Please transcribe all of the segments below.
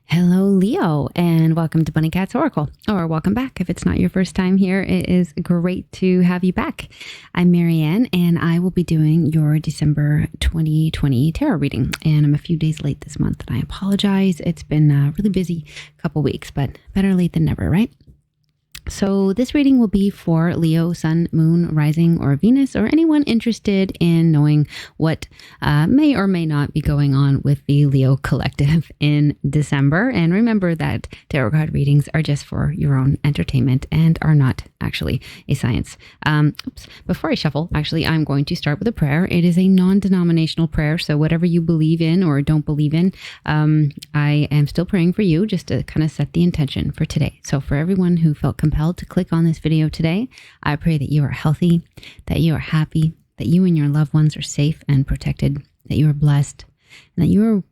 Hello, Leo, and welcome to Bunny Cat's Oracle, or welcome back if it's not your first time here. It is great to have you back. I'm Marianne, and I will be doing your December 2020 tarot reading, and I'm a few days late this month, and I apologize. It's been a really busy couple weeks, but better late than never, right? So this reading will be for Leo, Sun, Moon, Rising, or Venus, or anyone interested in knowing what may or may not be going on with the Leo collective in December. And remember that tarot card readings are just for your own entertainment and are not actually a science. Before I shuffle, actually, I'm going to start with a prayer. It is a non-denominational prayer, so whatever you believe in or don't believe in, I am still praying for you just to kind of set the intention for today. So for everyone who felt compelled to click on this video today, I pray that you are healthy, that you are happy, that you and your loved ones are safe and protected, that you are blessed, and that you are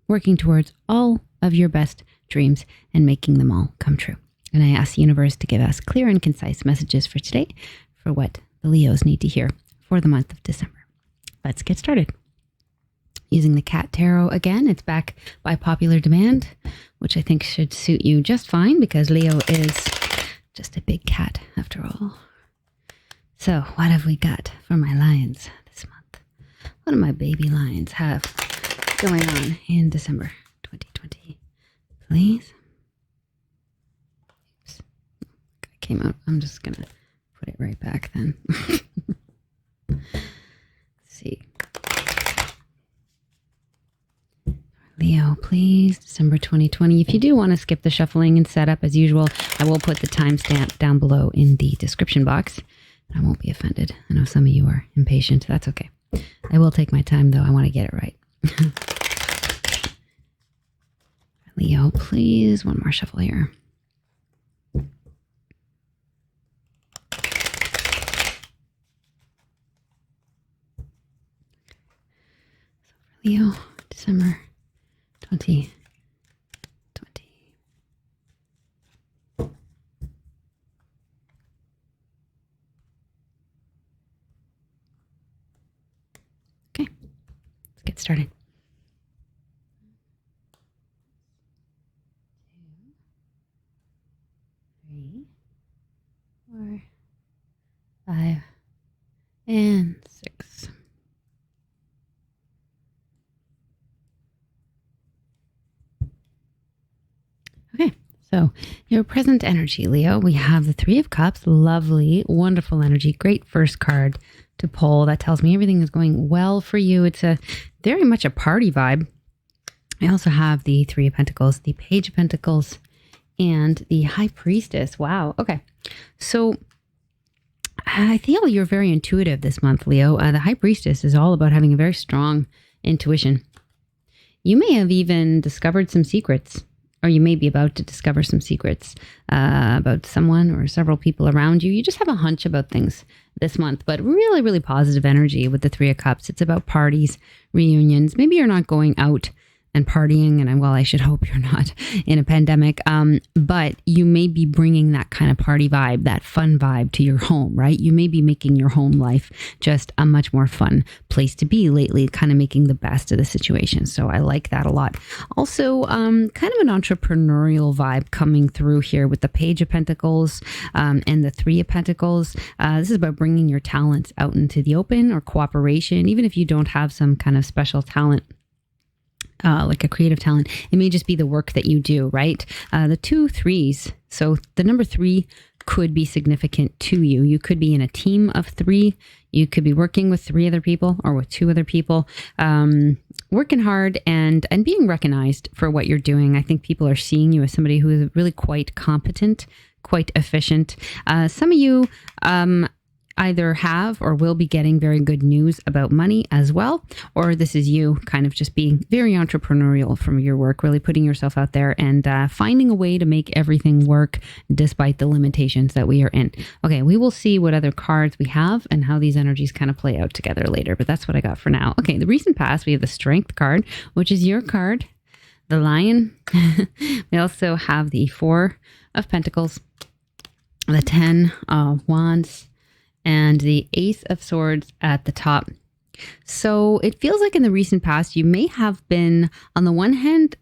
working towards all of your best dreams and making them all come true. And I ask the universe to give us clear and concise messages for today for what the Leos need to hear for the month of December. Let's get started. Using the Cat Tarot again, it's back by popular demand, which I think should suit you just fine because Leo is just a big cat after all. So what have we got for my lions this month? What do my baby lions have going on in December 2020? Please. Oops. I came out. I'm just going to put it right back then. Let's see. Leo, please, December 2020. If you do want to skip the shuffling and setup as usual, I will put the timestamp down below in the description box. I won't be offended. I know some of you are impatient. That's okay. I will take my time, though. I want to get it right. Leo, please, one more shuffle here. So for Leo, December 2020. Okay, let's get started. 2, 3, 4, 5, and 6. Okay, so your present energy, Leo, we have the Three of Cups, lovely, wonderful energy, great first card to pull. That tells me everything is going well for you. It's a very much a party vibe. I also have the Three of Pentacles, the Page of Pentacles, and the High Priestess. Wow, okay. So I feel you're very intuitive this month, Leo. The High Priestess is all about having a very strong intuition. You may have even discovered some secrets, or you may be about to discover some secrets about someone or several people around you. You just have a hunch about things this month, but really, really positive energy with the Three of Cups. It's about parties, reunions. Maybe you're not going out and partying, and well, I should hope you're not in a pandemic, but you may be bringing that kind of party vibe, that fun vibe to your home, right? You may be making your home life just a much more fun place to be lately, kind of making the best of the situation. So I like that a lot. Also, kind of an entrepreneurial vibe coming through here with the Page of Pentacles and the Three of Pentacles. This is about bringing your talents out into the open or cooperation, even if you don't have some kind of special talent. Like a creative talent. It may just be the work that you do, right? The 2 3s. So the number 3 could be significant to you. You could be in a team of 3. You could be working with 3 other people or with 2 other people, working hard and being recognized for what you're doing. I think people are seeing you as somebody who is really quite competent, quite efficient. Some of you, either have or will be getting very good news about money as well, or this is you kind of just being very entrepreneurial from your work, really putting yourself out there and finding a way to make everything work despite the limitations that we are in. Okay, we will see what other cards we have and how these energies kind of play out together later, but that's what I got for now. Okay, the recent past, we have the Strength card, which is your card, the Lion. We also have the 4 of Pentacles, the 10 of Wands, and the Ace of Swords at the top. So it feels like in the recent past, you may have been, on the one hand,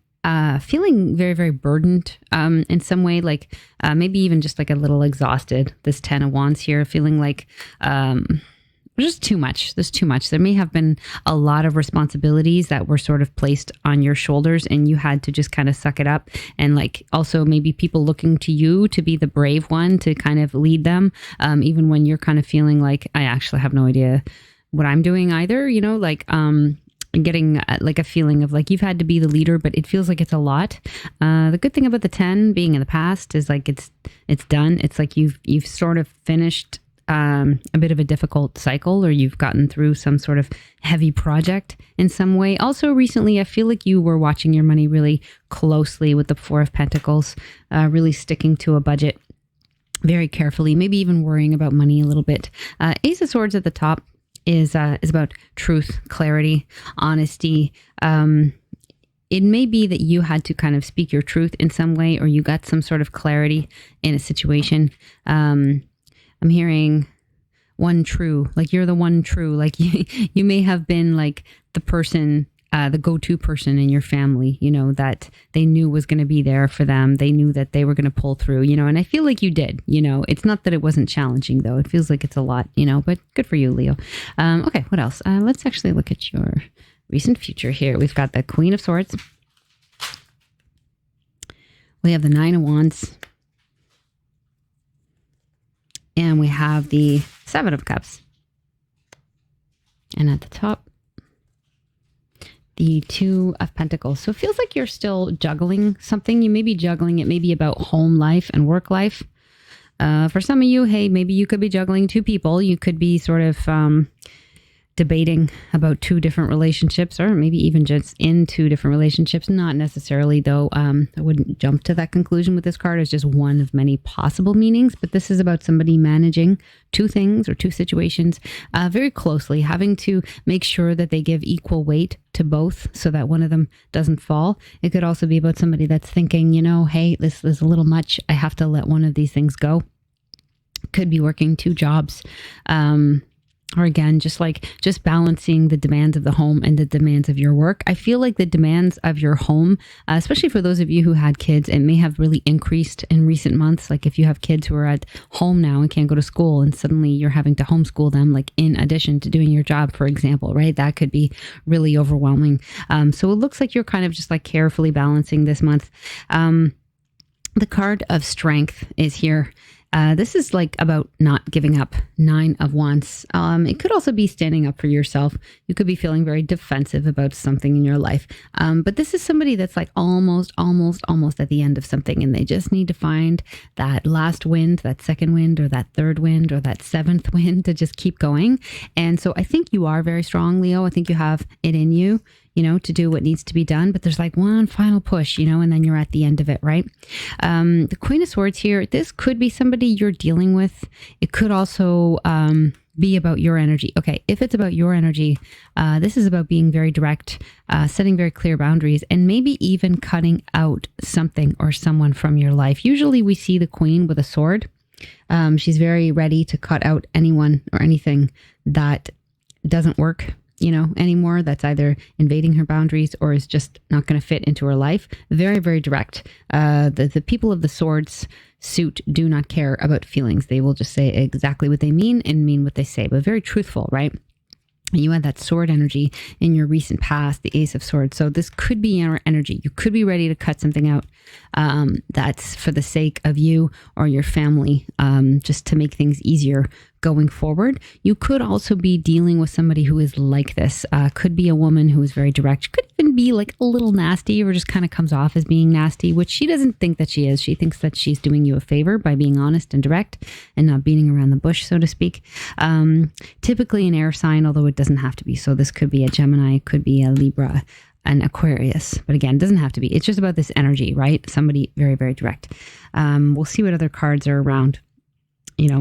feeling very, very burdened in some way, like maybe even just like a little exhausted. This 10 of Wands here, feeling like there's just too much. There's too much. There may have been a lot of responsibilities that were sort of placed on your shoulders and you had to just kind of suck it up. And like also maybe people looking to you to be the brave one to kind of lead them, even when you're kind of feeling like, I actually have no idea what I'm doing either, you know, like getting like a feeling of like you've had to be the leader, but it feels like it's a lot. The good thing about the 10 being in the past is like it's done. It's like you've sort of finished a bit of a difficult cycle, or you've gotten through some sort of heavy project in some way. Also recently, I feel like you were watching your money really closely with the 4 of Pentacles, really sticking to a budget very carefully, maybe even worrying about money a little bit. Ace of Swords at the top is about truth, clarity, honesty. It may be that you had to kind of speak your truth in some way, or you got some sort of clarity in a situation. I'm hearing one true, like you're the one true, like you may have been like the person, the go-to person in your family, you know, that they knew was going to be there for them. They knew that they were going to pull through, you know, and I feel like you did, you know. It's not that it wasn't challenging though. It feels like it's a lot, you know, but good for you, Leo. Okay, what else? Let's actually look at your recent future here. We've got the Queen of Swords. We have the 9 of Wands. And we have the 7 of Cups. And at the top, the 2 of Pentacles. So it feels like you're still juggling something. You may be juggling it maybe about home life and work life. For some of you, hey, maybe you could be juggling 2 people. You could be sort of debating about 2 different relationships, or maybe even just in 2 different relationships. Not necessarily though. I wouldn't jump to that conclusion with this card. It's just one of many possible meanings, but this is about somebody managing 2 things or 2 situations very closely, having to make sure that they give equal weight to both so that one of them doesn't fall. It could also be about somebody that's thinking, you know, hey, this is a little much. I have to let one of these things go. Could be working 2 jobs. Or again, just balancing the demands of the home and the demands of your work. I feel like the demands of your home, especially for those of you who had kids, it may have really increased in recent months. Like if you have kids who are at home now and can't go to school and suddenly you're having to homeschool them, like in addition to doing your job, for example, right? That could be really overwhelming. So it looks like you're kind of just like carefully balancing this month. The card of Strength is here. This is like about not giving up. 9 of Wands. It could also be standing up for yourself. You could be feeling very defensive about something in your life. But this is somebody that's like almost at the end of something, and they just need to find that last wind, that second wind, or that third wind, or that 7th wind to just keep going. And so I think you are very strong, Leo. I think you have it in you, you know, to do what needs to be done, but there's like one final push, you know, and then you're at the end of it, right? The Queen of Swords here, this could be somebody you're dealing with. It could also be about your energy. Okay, if it's about your energy, this is about being very direct, setting very clear boundaries, and maybe even cutting out something or someone from your life. Usually we see the Queen with a sword. She's very ready to cut out anyone or anything that doesn't work, you know, anymore, that's either invading her boundaries or is just not going to fit into her life. Very, very direct. The people of the swords suit do not care about feelings. They will just say exactly what they mean and mean what they say, but very truthful, right? You had that sword energy in your recent past, the Ace of Swords. So this could be your energy. You could be ready to cut something out that's for the sake of you or your family, just to make things easier going forward. You could also be dealing with somebody who is like this. Could be a woman who is very direct. Could even be like a little nasty, or just kind of comes off as being nasty, which she doesn't think that she is. She thinks that she's doing you a favor by being honest and direct and not beating around the bush, so to speak. Typically an air sign, although it doesn't have to be. So this could be a Gemini, it could be a Libra, an Aquarius. But again, it doesn't have to be. It's just about this energy, right? Somebody very, very direct. We'll see what other cards are around, you know,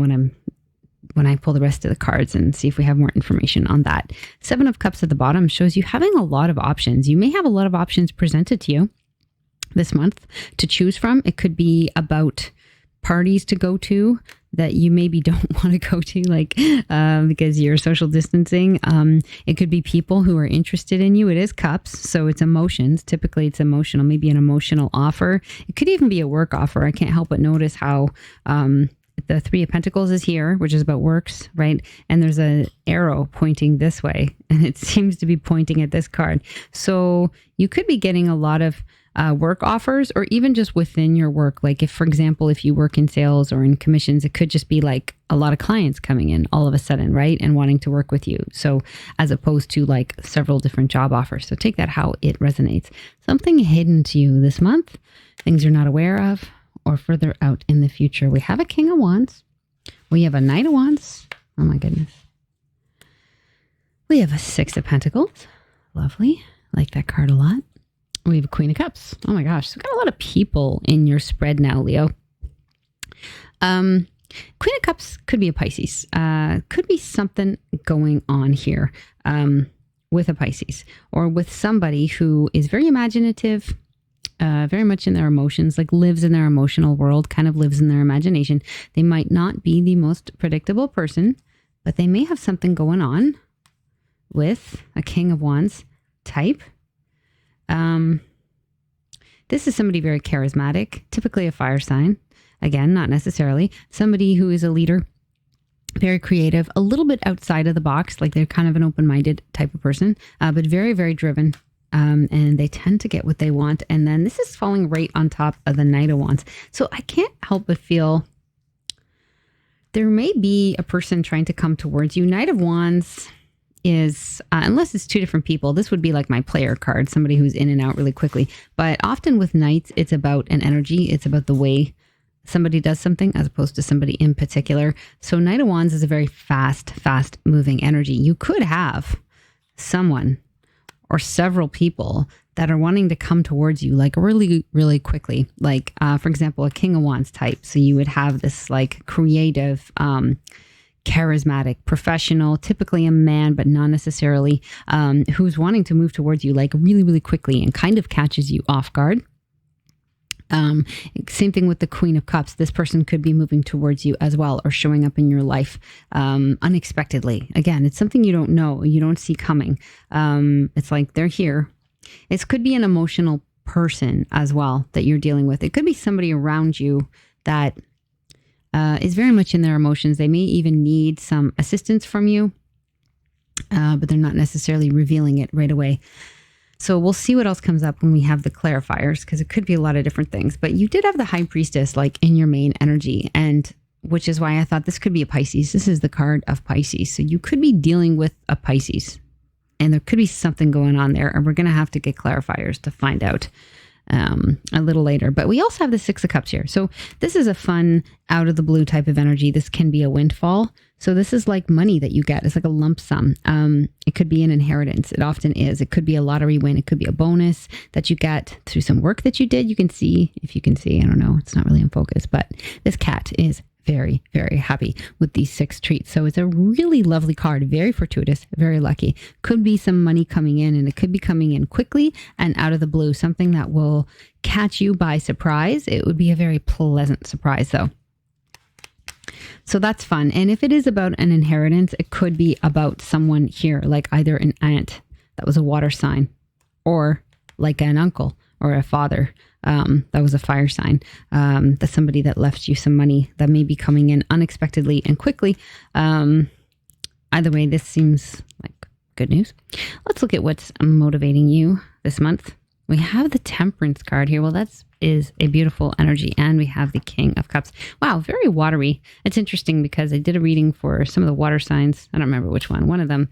when I pull the rest of the cards and see if we have more information on that. 7 of Cups at the bottom shows you having a lot of options. You may have a lot of options presented to you this month to choose from. It could be about parties to go to that you maybe don't want to go to, like because you're social distancing. It could be people who are interested in you. It is cups, so it's emotions. Typically, it's emotional, maybe an emotional offer. It could even be a work offer. I can't help but notice how the Three of Pentacles is here, which is about works, right? And there's an arrow pointing this way, and it seems to be pointing at this card. So you could be getting a lot of work offers, or even just within your work. Like if, for example, if you work in sales or in commissions, it could just be like a lot of clients coming in all of a sudden, right? And wanting to work with you. So as opposed to like several different job offers. So take that how it resonates. Something hidden to you this month, things you're not aware of, or further out in the future. We have a King of Wands. We have a Knight of Wands. Oh my goodness. We have a Six of Pentacles. Lovely. Like that card a lot. We have a Queen of Cups. Oh my gosh. So we've got a lot of people in your spread now, Leo. Queen of Cups could be a Pisces. Could be something going on here with a Pisces, or with somebody who is very imaginative, very much in their emotions, like lives in their emotional world, kind of lives in their imagination. They might not be the most predictable person, but they may have something going on with a King of Wands type. This is somebody very charismatic, typically a fire sign. Again, not necessarily. Somebody who is a leader, very creative, a little bit outside of the box, like they're kind of an open-minded type of person, but very, very driven. And they tend to get what they want. And then this is falling right on top of the Knight of Wands. So I can't help but feel there may be a person trying to come towards you. Knight of Wands is, unless it's two different people, this would be like my player card, somebody who's in and out really quickly. But often with Knights, it's about an energy. It's about the way somebody does something as opposed to somebody in particular. So Knight of Wands is a very fast moving energy. You could have someone or several people that are wanting to come towards you like really, really quickly. Like, for example, a King of Wands type. So you would have this like creative, charismatic, professional, typically a man, but not necessarily, who's wanting to move towards you like really, really quickly and kind of catches you off guard. Same thing with the Queen of Cups. This person could be moving towards you as well, or showing up in your life unexpectedly. Again, it's something you don't know, you don't see coming. It's like they're here. It could be an emotional person as well that you're dealing with. It could be somebody around you that is very much in their emotions. They may even need some assistance from you, but they're not necessarily revealing it right away. So we'll see what else comes up when we have the clarifiers, because it could be a lot of different things. But you did have the High Priestess like in your main energy, and which is why I thought this could be a Pisces. This is the card of Pisces. So you could be dealing with a Pisces, and there could be something going on there. And we're going to have to get clarifiers to find out a little later. But we also have the Six of Cups here. So this is a fun, out of the blue type of energy. This can be a windfall. So this is like money that you get. It's like a lump sum. It could be an inheritance. It often is. It could be a lottery win. It could be a bonus that you get through some work that you did. You can see, if you can see, I don't know. It's not really in focus, but this cat is very, very happy with these 6 treats. So it's a really lovely card, very fortuitous, very lucky. Could be some money coming in, and it could be coming in quickly and out of the blue, something that will catch you by surprise. It would be a very pleasant surprise though. So that's fun. And if it is about an inheritance, it could be about someone here, like either an aunt that was a water sign, or like an uncle or a father that was a fire sign. That's somebody that left you some money that may be coming in unexpectedly and quickly. Either way, this seems like good news. Let's look at what's motivating you this month. We have the Temperance card here. Well, that is a beautiful energy. And we have the King of Cups. Wow, very watery. It's interesting because I did a reading for some of the water signs. I don't remember which one of them.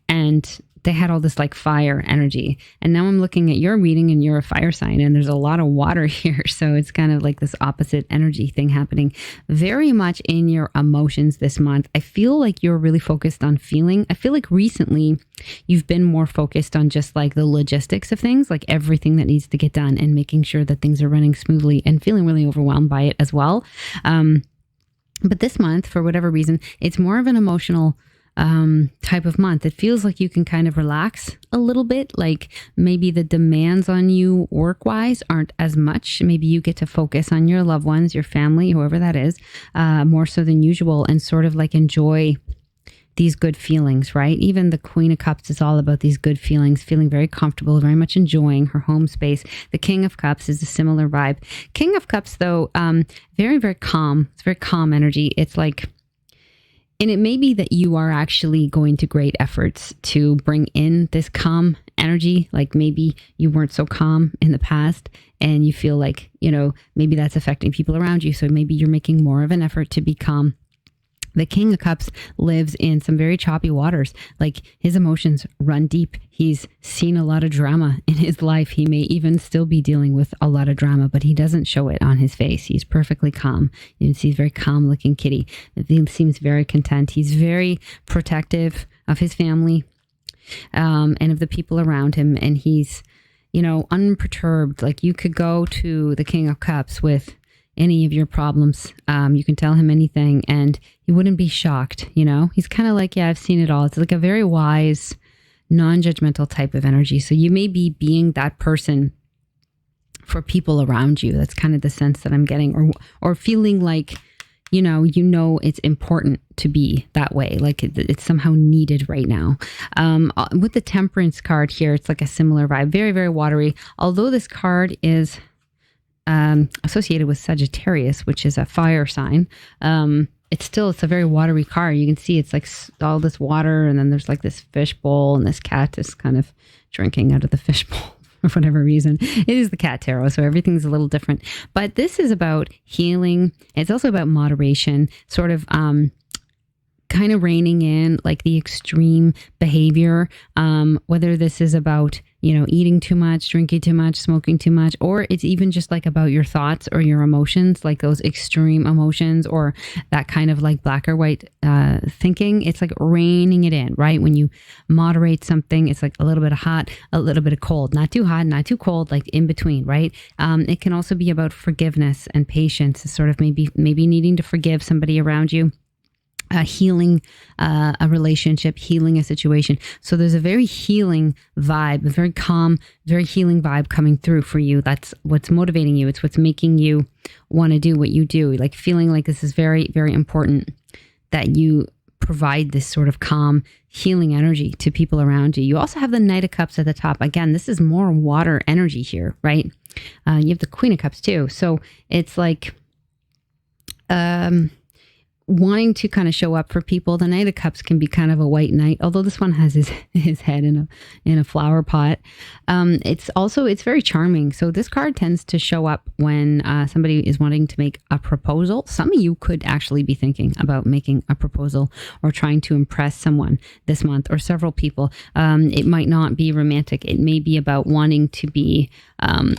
And they had all this like fire energy. And now I'm looking at your reading and you're a fire sign, and there's a lot of water here. So it's kind of like this opposite energy thing happening very much in your emotions this month. I feel like you're really focused on feeling. I feel like recently you've been more focused on just like the logistics of things, like everything that needs to get done and making sure that things are running smoothly, and feeling really overwhelmed by it as well. But this month, for whatever reason, it's more of an emotional type of month. It feels like you can kind of relax a little bit, like maybe the demands on you work-wise aren't as much. Maybe you get to focus on your loved ones, your family, whoever that is, more so than usual, and sort of like enjoy these good feelings, right? Even the Queen of Cups is all about these good feelings, feeling very comfortable, very much enjoying her home space. The King of Cups is a similar vibe. King of Cups, though, very, very calm. It's very calm energy. It's like, and it may be that you are actually going to great efforts to bring in this calm energy. Like maybe you weren't so calm in the past and you feel like, maybe that's affecting people around you. So maybe you're making more of an effort to be calm. The King of Cups lives in some very choppy waters. Like his emotions run deep. He's seen a lot of drama in his life. He may even still be dealing with a lot of drama, but he doesn't show it on his face. He's perfectly calm. You can see he's a very calm looking kitty. He seems very content. He's very protective of his family and of the people around him. And he's, unperturbed. Like you could go to the King of Cups with any of your problems. You can tell him anything and he wouldn't be shocked. He's kind of like, yeah, I've seen it all. It's like a very wise, non-judgmental type of energy. So you may be being that person for people around you. That's kind of the sense that I'm getting, or feeling like, it's important to be that way. Like it's somehow needed right now. With the Temperance card here, it's like a similar vibe, very, very watery. Although this card is associated with Sagittarius, which is a fire sign. It's a very watery card. You can see it's like all this water, and then there's like this fish bowl, and this cat is kind of drinking out of the fish bowl for whatever reason. It is the cat tarot, so everything's a little different. But this is about healing. It's also about moderation, sort of kind of reining in like the extreme behavior, whether this is about eating too much, drinking too much, smoking too much, or it's even just like about your thoughts or your emotions, like those extreme emotions or that kind of like black or white thinking. It's like reining it in, right? When you moderate something, it's like a little bit of hot, a little bit of cold, not too hot, not too cold, like in between, right? It can also be about forgiveness and patience, sort of maybe needing to forgive somebody around you. Healing a relationship, healing a situation. So there's a very healing vibe, a very calm, very healing vibe coming through for you. That's what's motivating you. It's what's making you want to do what you do. Like feeling like this is very, very important that you provide this sort of calm, healing energy to people around you. You also have the Knight of Cups at the top. Again, this is more water energy here, right? You have the Queen of Cups too. So it's like, wanting to kind of show up for people. The Knight of Cups can be kind of a white knight, although this one has his head in a flower pot. It's very charming. So this card tends to show up when somebody is wanting to make a proposal. Some of you could actually be thinking about making a proposal or trying to impress someone this month, or several people. It might not be romantic. It may be about wanting to be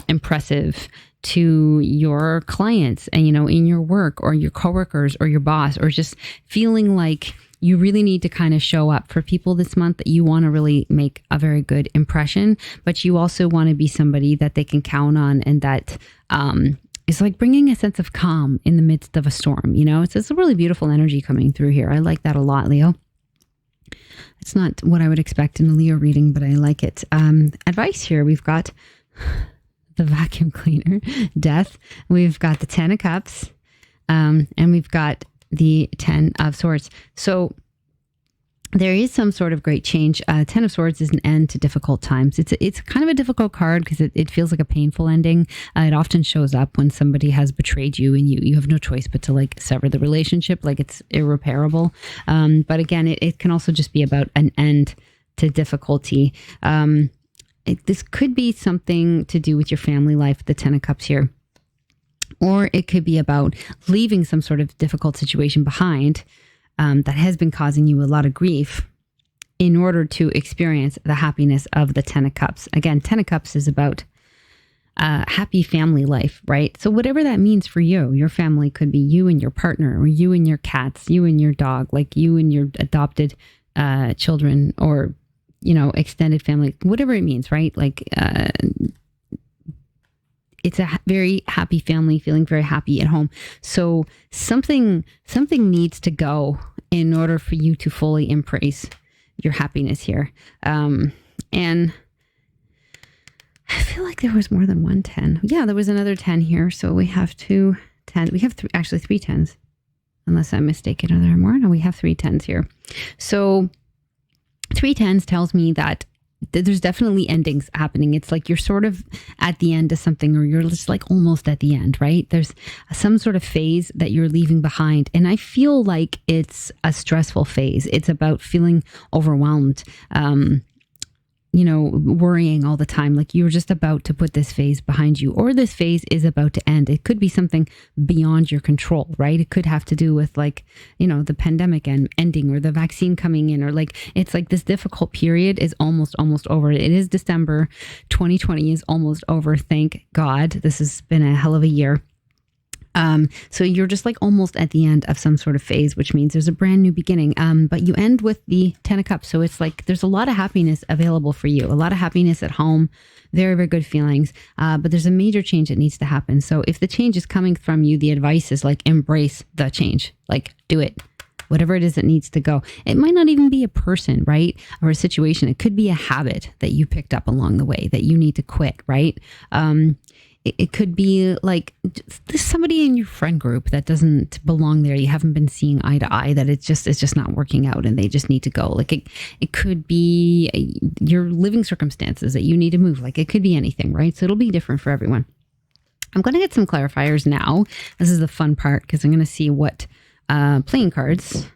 impressive to your clients and, in your work, or your coworkers, or your boss, or just feeling like you really need to kind of show up for people this month, that you want to really make a very good impression, but you also want to be somebody that they can count on, and that is like bringing a sense of calm in the midst of a storm. It's a really beautiful energy coming through here. I like that a lot, Leo. It's not what I would expect in a Leo reading, but I like it. Advice here, we've got the vacuum cleaner, death. We've got the 10 of Cups, and we've got the 10 of Swords. So there is some sort of great change. 10 of Swords is an end to difficult times. It's kind of a difficult card because it feels like a painful ending. It often shows up when somebody has betrayed you, and you have no choice but to like sever the relationship, like it's irreparable. But again, it can also just be about an end to difficulty. This could be something to do with your family life, the 10 of Cups here. Or it could be about leaving some sort of difficult situation behind that has been causing you a lot of grief, in order to experience the happiness of the 10 of Cups. Again, 10 of Cups is about happy family life, right? So whatever that means for you, your family could be you and your partner, or you and your cats, you and your dog, like you and your adopted children, or extended family, whatever it means, right? Like, it's a very happy family, feeling very happy at home. So something needs to go in order for you to fully embrace your happiness here. And I feel like there was more than one 10. Yeah, there was another 10 here. So we have 2 10s. We have actually 3 10s. Unless I'm mistaken, are there more? No, we have 3 10s here. So 3 10s tells me that there's definitely endings happening. It's like you're sort of at the end of something, or you're just like almost at the end, right? There's some sort of phase that you're leaving behind. And I feel like it's a stressful phase. It's about feeling overwhelmed, worrying all the time. Like you're just about to put this phase behind you, or this phase is about to end. It could be something beyond your control, right? It could have to do with like, the pandemic ending, or the vaccine coming in, or like, it's like this difficult period is almost over. It is December 2020 is almost over. Thank God. This has been a hell of a year. So you're just like almost at the end of some sort of phase, which means there's a brand new beginning. But you end with the 10 of Cups. So it's like there's a lot of happiness available for you, a lot of happiness at home, very, very good feelings. But there's a major change that needs to happen. So if the change is coming from you, the advice is like embrace the change, like do it. Whatever it is that needs to go. It might not even be a person, right? Or a situation. It could be a habit that you picked up along the way that you need to quit, right? It could be like there's somebody in your friend group that doesn't belong there. You haven't been seeing eye to eye, that it's just not working out and they just need to go. Like it could be your living circumstances that you need to move. Like it could be anything, right? So it'll be different for everyone. I'm going to get some clarifiers now. This is the fun part because I'm going to see what playing cards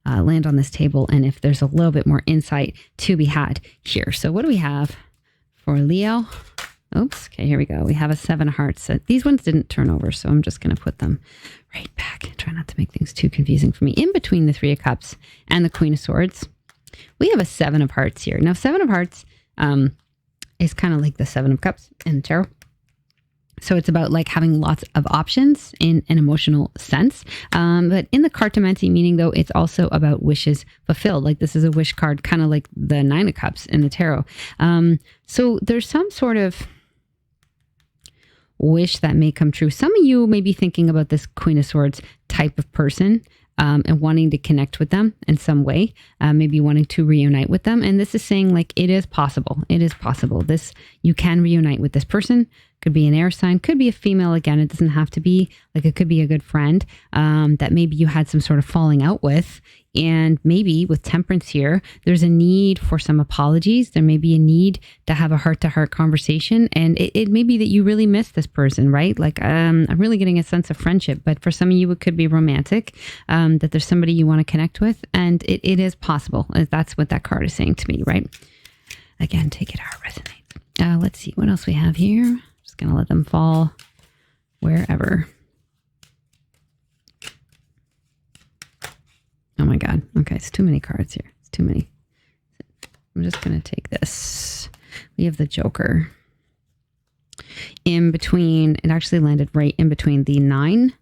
land on this table and if there's a little bit more insight to be had here. So what do we have for Leo? Oops. Okay, here we go. We have a 7 of Hearts. These ones didn't turn over, so I'm just going to put them right back. Try not to make things too confusing for me. In between the 3 of Cups and the Queen of Swords, we have a 7 of Hearts here. Now, 7 of Hearts is kind of like the 7 of Cups in the tarot. So it's about like having lots of options in an emotional sense. But in the Cartomante meaning, though, it's also about wishes fulfilled. Like this is a wish card, kind of like the 9 of Cups in the tarot. So there's some sort of wish that may come true. Some of you may be thinking about this Queen of Swords type of person and wanting to connect with them in some way, maybe wanting to reunite with them. And this is saying like, it is possible. It is possible. You can reunite with this person. Could be an air sign, could be a female. Again, it doesn't have to be like, it could be a good friend that maybe you had some sort of falling out with. And maybe with Temperance here, there's a need for some apologies. There may be a need to have a heart-to-heart conversation. And it may be that you really miss this person, right? Like, I'm really getting a sense of friendship. But for some of you, it could be romantic, that there's somebody you want to connect with. And it is possible. That's what that card is saying to me, right? Again, take it how it resonates. Let's see what else we have here. Just going to let them fall wherever. Oh my God. Okay, it's too many cards here. It's too many. I'm just going to take this. We have the Joker. In between, it actually landed right in between the 9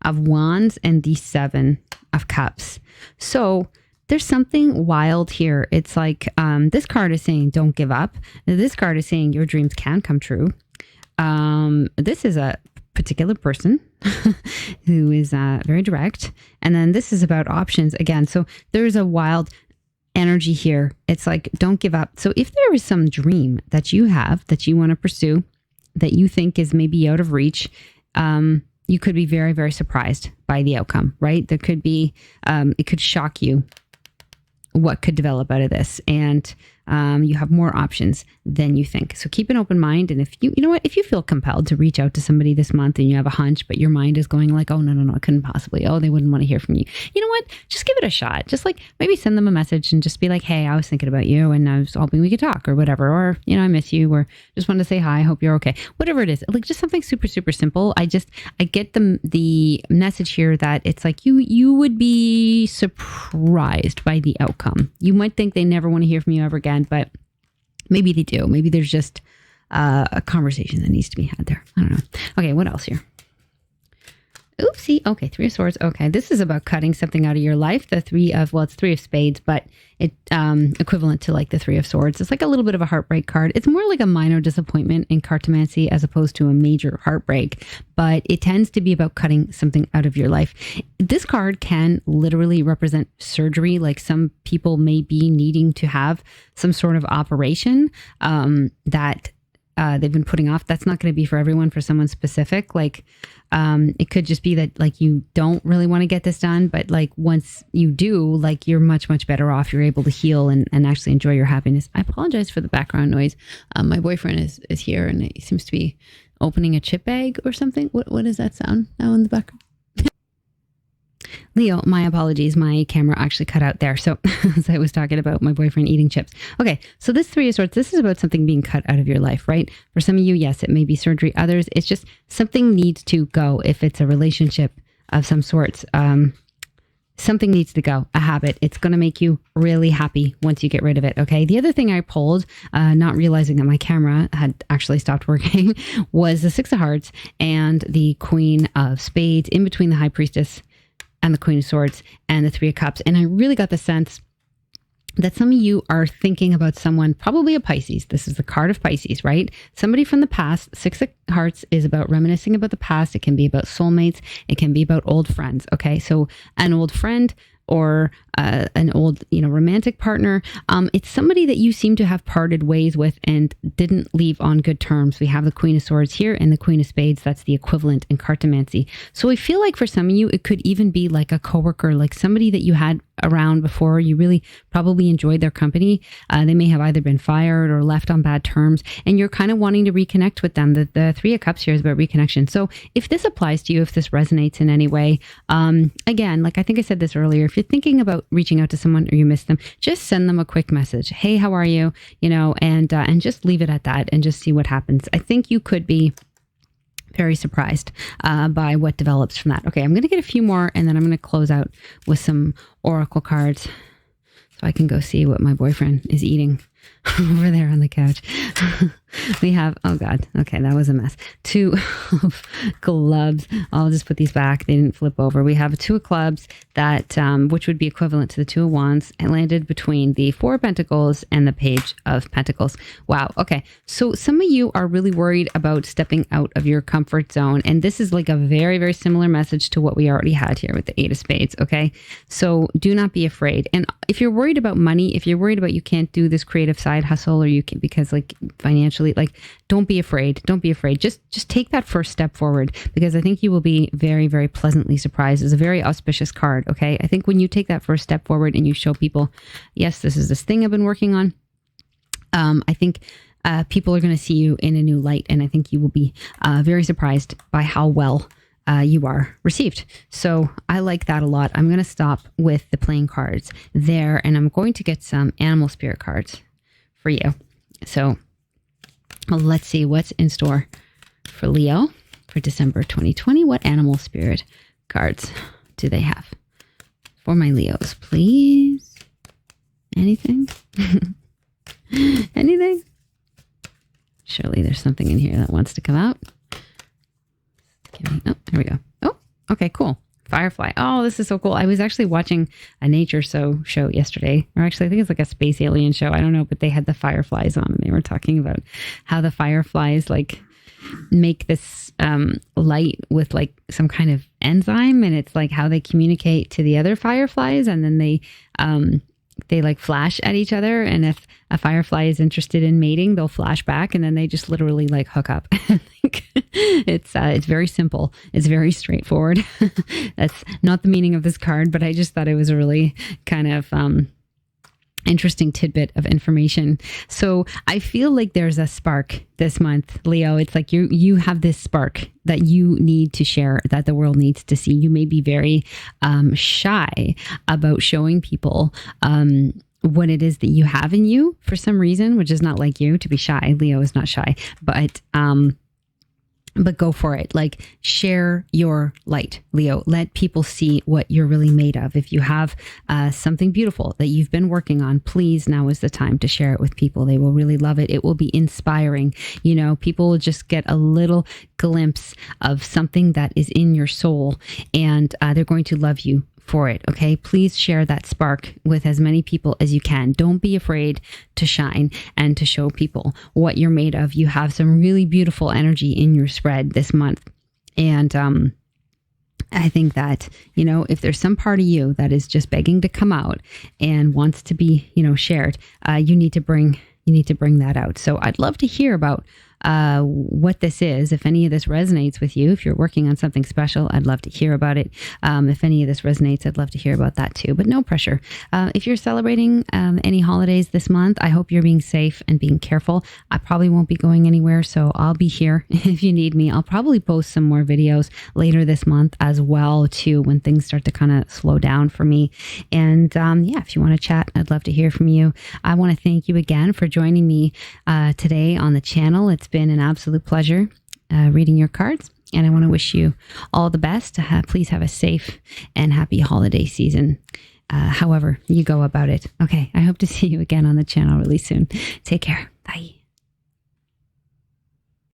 of Wands and the 7 of Cups. So there's something wild here. It's like this card is saying don't give up. This card is saying your dreams can come true. This is a particular person who is very direct. And then this is about options again. So there's a wild energy here. It's like, don't give up. So if there is some dream that you have that you want to pursue, that you think is maybe out of reach, you could be very, very surprised by the outcome, right? There could be, it could shock you what could develop out of this. And you have more options than you think. So keep an open mind. And if you know what, if you feel compelled to reach out to somebody this month and you have a hunch, but your mind is going like, oh, no, I couldn't possibly. Oh, they wouldn't want to hear from you. You know what? Just give it a shot. Just like maybe send them a message and just be like, hey, I was thinking about you and I was hoping we could talk or whatever. Or, I miss you or just wanted to say hi. I hope you're okay. Whatever it is, like just something super, super simple. I get the message here that it's like you would be surprised by the outcome. You might think they never want to hear from you ever again, but maybe they do. Maybe there's just a conversation that needs to be had there. I don't know. Okay, what else here? Oopsie. Okay, Three of Swords. Okay, this is about cutting something out of your life. The it's Three of Spades, but it equivalent to like the Three of Swords. It's like a little bit of a heartbreak card. It's more like a minor disappointment in cartomancy as opposed to a major heartbreak, but it tends to be about cutting something out of your life. This card can literally represent surgery. Like some people may be needing to have some sort of operation that they've been putting off. That's not going to be for everyone, for someone specific. Like it could just be that like you don't really want to get this done, but like once you do, like you're much, much better off. You're able to heal and actually enjoy your happiness. I apologize for the background noise. My boyfriend is here and he seems to be opening a chip bag or something. What does that sound now in the background? Leo, my apologies. My camera actually cut out there. So as I was talking about my boyfriend eating chips. Okay, so this Three of Swords, this is about something being cut out of your life, right? For some of you, yes, it may be surgery. Others, it's just something needs to go. If it's a relationship of some sorts, something needs to go, a habit. It's going to make you really happy once you get rid of it, okay? The other thing I pulled, not realizing that my camera had actually stopped working, was the Six of Hearts and the Queen of Spades in between the High Priestess and the Queen of Swords and the Three of Cups. And I really got the sense that some of you are thinking about someone, probably a Pisces. This is the card of Pisces, right? Somebody from the past. Six of Hearts is about reminiscing about the past. It can be about soulmates. It can be about old friends, okay? So an old friend or an old, romantic partner. It's somebody that you seem to have parted ways with and didn't leave on good terms. We have the Queen of Swords here and the Queen of Spades. That's the equivalent in cartomancy. So I feel like for some of you, it could even be like a coworker, like somebody that you had around before. You really probably enjoyed their company. They may have either been fired or left on bad terms, and you're kind of wanting to reconnect with them. The Three of Cups here is about reconnection. So if this applies to you, if this resonates in any way, again, like I think I said this earlier, if you're thinking about reaching out to someone or you miss them, just send them a quick message. Hey, how are you? And just leave it at that and just see what happens. I think you could be very surprised by what develops from that. Okay, I'm going to get a few more and then I'm going to close out with some oracle cards so I can go see what my boyfriend is eating over there on the couch. We have, oh God, okay, that was a mess. Two of clubs. I'll just put these back. They didn't flip over. We have a Two of Clubs that, which would be equivalent to the Two of Wands, and landed between the Four of Pentacles and the Page of Pentacles. Wow. Okay. So some of you are really worried about stepping out of your comfort zone. And this is like a very, very similar message to what we already had here with the Eight of Spades. Okay. So do not be afraid. And if you're worried about money, if you're worried about you can't do this creative side hustle or you can, because like financially, like don't be afraid. Don't be afraid. Just take that first step forward, because I think you will be very, very pleasantly surprised. It's a very auspicious card. Okay. I think when you take that first step forward and you show people, yes, this is this thing I've been working on. I think people are going to see you in a new light. And I think you will be very surprised by how well you are received. So I like that a lot. I'm going to stop with the playing cards there, and I'm going to get some animal spirit cards for you. So let's see what's in store for Leo for December 2020. What animal spirit cards do they have for my Leos, please? Anything? Anything? Surely there's something in here that wants to come out. Oh, here we go. Oh, okay, cool. Firefly. Oh, this is so cool. I was actually watching a nature show yesterday, or actually I think it's like a space alien show. I don't know, but they had the fireflies on and they were talking about how the fireflies like make this light with like some kind of enzyme, and it's like how they communicate to the other fireflies, and then they like flash at each other, and if a firefly is interested in mating, they'll flash back, and then they just literally like hook up. It's very simple. It's very straightforward. That's not the meaning of this card, but I just thought it was a really kind of interesting tidbit of information. So I feel like there's a spark this month, Leo. It's like you have this spark that you need to share, that the world needs to see. You may be very shy about showing people what it is that you have in you for some reason, which is not like you to be shy. Leo is not shy, but but go for it. Like, share your light, Leo. Let people see what you're really made of. If you have something beautiful that you've been working on, please, now is the time to share it with people. They will really love it. It will be inspiring. You know, people will just get a little glimpse of something that is in your soul, and they're going to love you for it. Okay. Please share that spark with as many people as you can. Don't be afraid to shine and to show people what you're made of. You have some really beautiful energy in your spread this month. And, I think that, you know, if there's some part of you that is just begging to come out and wants to be, you know, shared, you need to bring that out. So I'd love to hear about what this is. If any of this resonates with you, if you're working on something special, I'd love to hear about it. If any of this resonates, I'd love to hear about that too, but no pressure. If you're celebrating any holidays this month, I hope you're being safe and being careful. I probably won't be going anywhere, so I'll be here if you need me. I'll probably post some more videos later this month as well too, when things start to kind of slow down for me. And yeah, if you want to chat, I'd love to hear from you. I want to thank you again for joining me today on the channel. It's been an absolute pleasure reading your cards, and I want to wish you all the best. Please have a safe and happy holiday season, however you go about it. Okay, I hope to see you again on the channel really soon. Take care. Bye.